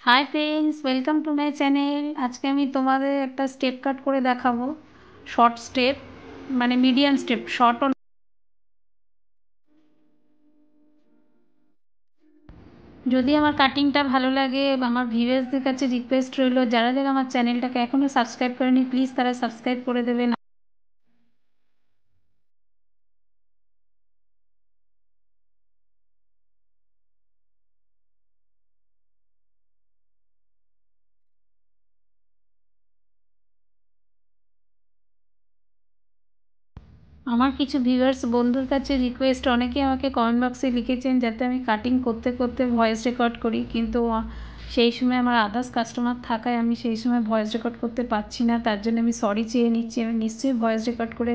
Hi friends, welcome to my channel. আজকে আমি তোমাদের একটা স্টেপ কাট করে দেখাবো। শর্ট স্টেপ, মানে মিডিয়াম স্টেপ, শর্টও। যদি আমার কাটিংটা ভালো লাগে, আমার ভিউয়ার্সদের কাছে রিকোয়েস্ট রইল, যারা যারা আমার চ্যানেলটাকে এখনও সাবস্ক্রাইব করেনি প্লিজ তারা সাবস্ক্রাইব করে দেবেন। আমার কিছু ভিউয়ার্স বন্ধুর কাছে রিকোয়েস্ট, অনেকে আমাকে কমেন্ট বক্সে লিখেছেন যাতে আমি কাটিং করতে করতে ভয়েস রেকর্ড করি, কিন্তু সেই সময় আমার আদার্স কাস্টমার থাকায় আমি সেই সময় ভয়েস রেকর্ড করতে পারছি না। তার জন্য আমি সরি চেয়ে নিচ্ছি। আমি নিশ্চয়ই ভয়েস রেকর্ড করে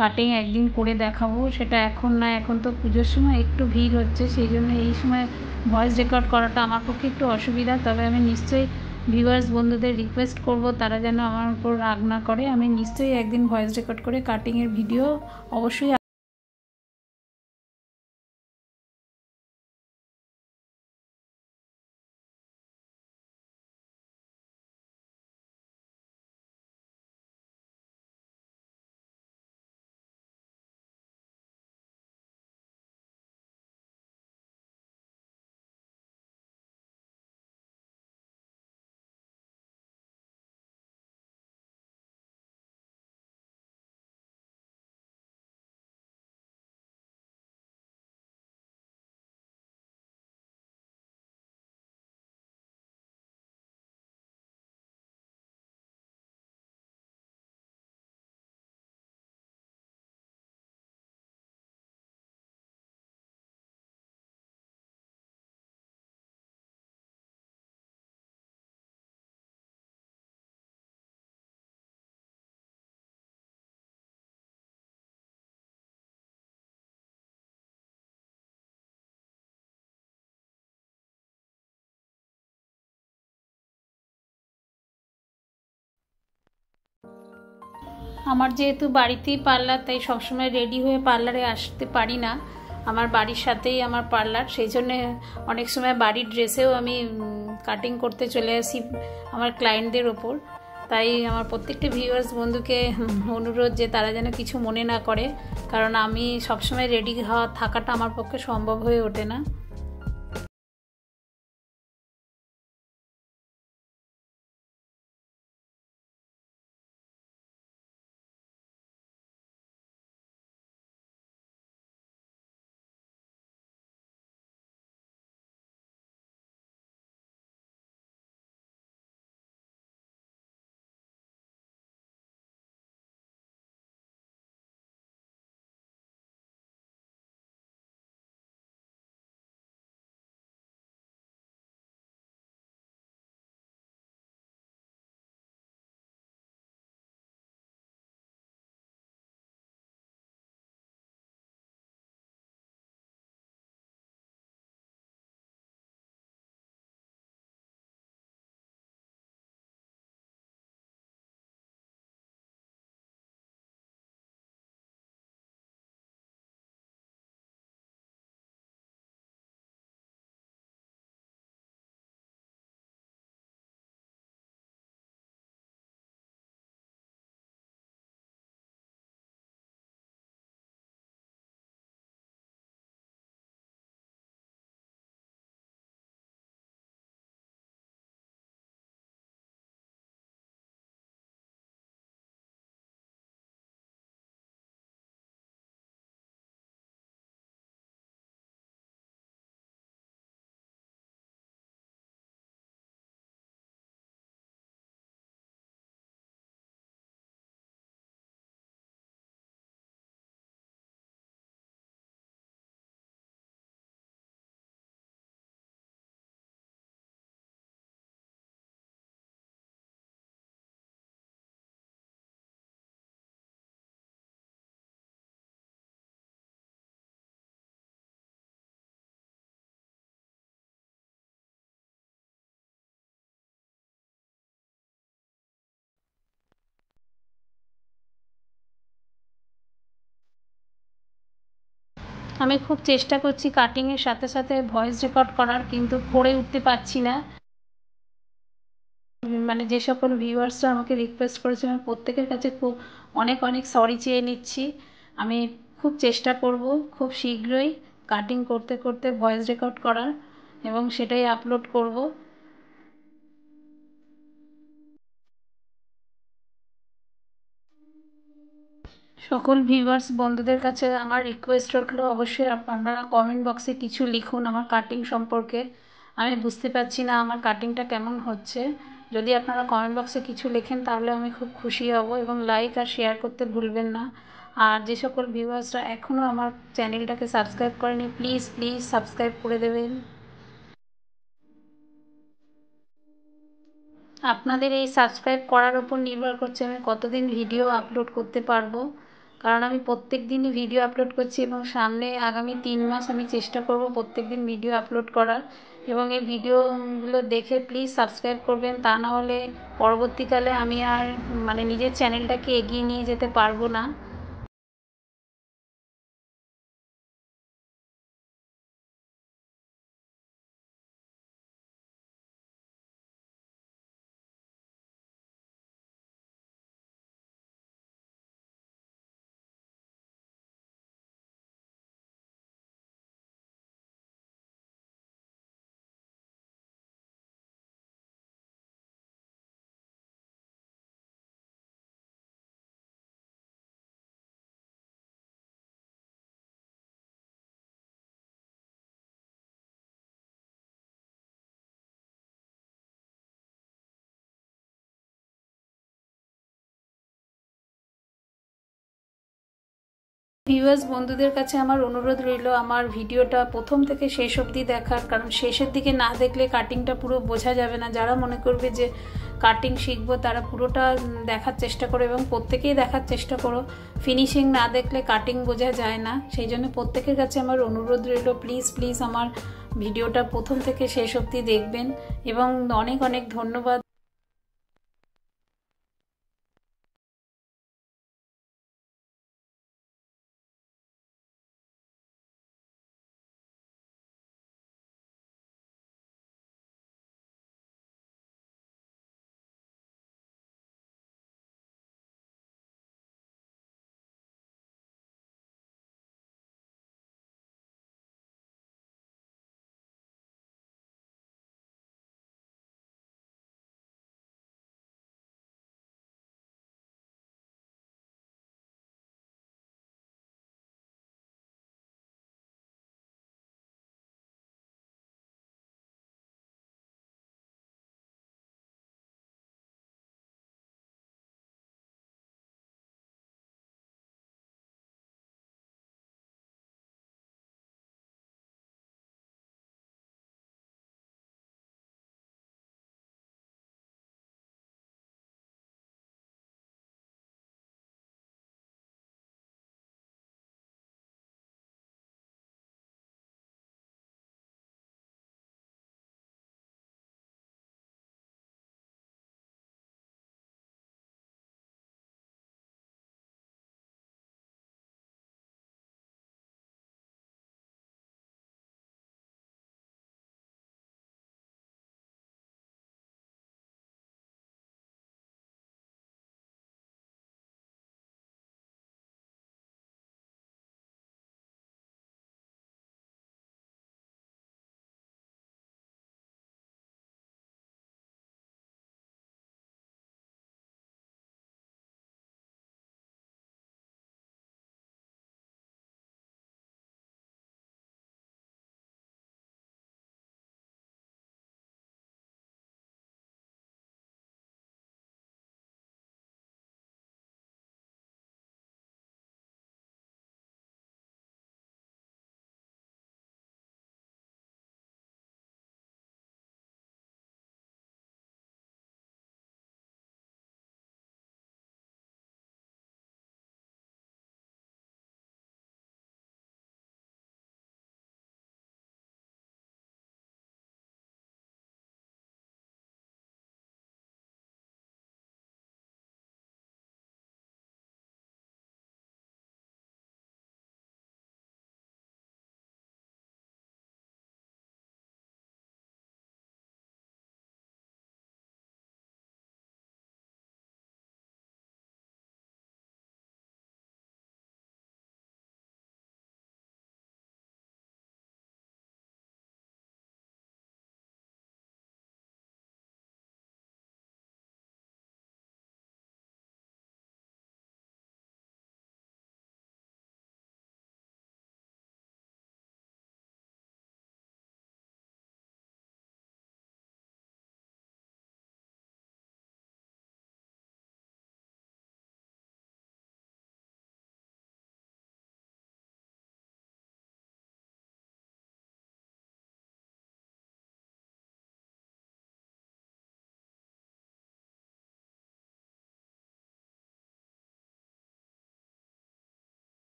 কাটিং একদিন করে দেখাবো, সেটা এখন না। এখন তো পুজোর সময় একটু ভিড় হচ্ছে, সেই জন্য এই সময় ভয়েস রেকর্ড করাটা আমার পক্ষে একটু অসুবিধা। তবে আমি নিশ্চয়ই ভিউয়ার্স বন্ধুদের রিকোয়েস্ট করব তারা যেন আমার উপর রাগ না করে। আমি নিশ্চয়ই একদিন ভয়েস রেকর্ড করে কাটিংয়ের ভিডিও অবশ্যই। আমার যেহেতু বাড়িতেই পার্লার, তাই সবসময় রেডি হয়ে পার্লারে আসতে পারি না। আমার বাড়ির সাথেই আমার পার্লার, সেই জন্যে অনেক সময় বাড়ির ড্রেসেও আমি কাটিং করতে চলে আসি আমার ক্লায়েন্টদের ওপর। তাই আমার প্রত্যেকটা ভিউয়ার্স বন্ধুকে অনুরোধ যে তারা যেন কিছু মনে না করে, কারণ আমি সবসময় রেডি হওয়া থাকাটা আমার পক্ষে সম্ভব হয়ে ওঠে না। আমি খুব চেষ্টা করছি কাটিংয়ের সাথে সাথে ভয়েস রেকর্ড করার, কিন্তু করে উঠতে পারছি না। মানে যে সকল ভিউয়ার্সরা আমাকে রিকোয়েস্ট করেছে আমি প্রত্যেকের কাছে খুব অনেক অনেক সরি চেয়ে নিচ্ছি। আমি খুব চেষ্টা করব খুব শীঘ্রই কাটিং করতে করতে ভয়েস রেকর্ড করার এবং সেটাই আপলোড করব। সকল ভিউয়ার্স বন্ধুদের কাছে আমার রিকোয়েস্ট রাখলো অবশ্যই আপনারা কমেন্ট বক্সে কিছু লিখুন আমার কাটিং সম্পর্কে। আমি বুঝতে পারছি না আমার কাটিংটা কেমন হচ্ছে। যদি আপনারা কমেন্ট বক্সে কিছু লেখেন তাহলে আমি খুব খুশি হব এবং লাইক আর শেয়ার করতে ভুলবেন না। আর যে সকল ভিউয়ার্সরা এখনও আমার চ্যানেলটাকে সাবস্ক্রাইব করেনি প্লিজ প্লিজ সাবস্ক্রাইব করে দেবেন। আপনাদের এই সাবস্ক্রাইব করার উপর নির্ভর করছে আমি কতদিন ভিডিও আপলোড করতে পারবো, কারণ আমি প্রত্যেক দিনই ভিডিও আপলোড করছি এবং সামনে আগামী 3 মাস আমি চেষ্টা করব প্রত্যেক দিন ভিডিও আপলোড করার। এবং এই ভিডিওগুলো দেখে প্লিজ সাবস্ক্রাইব করবেন, তা না হলে পরবর্তীকালে আমি আর মানে নিজের চ্যানেলটাকে এগিয়ে নিয়ে যেতে পারবো না। ভিউয়ার্স বন্ধুদের কাছে আমার অনুরোধ রইল আমার ভিডিওটা প্রথম থেকে শেষ অবধি দেখার, কারণ শেষের দিকে না দেখলে কাটিংটা পুরো বোঝা যাবে না। যারা মনে করবে যে কাটিং শিখবো তারা পুরোটা দেখার চেষ্টা করো এবং প্রত্যেকেই দেখার চেষ্টা করো। ফিনিশিং না দেখলে কাটিং বোঝা যায় না। সেই জন্য প্রত্যেকের কাছে আমার অনুরোধ রইল প্লিজ প্লিজ আমার ভিডিওটা প্রথম থেকে শেষ অবধি দেখবেন এবং অনেক অনেক ধন্যবাদ।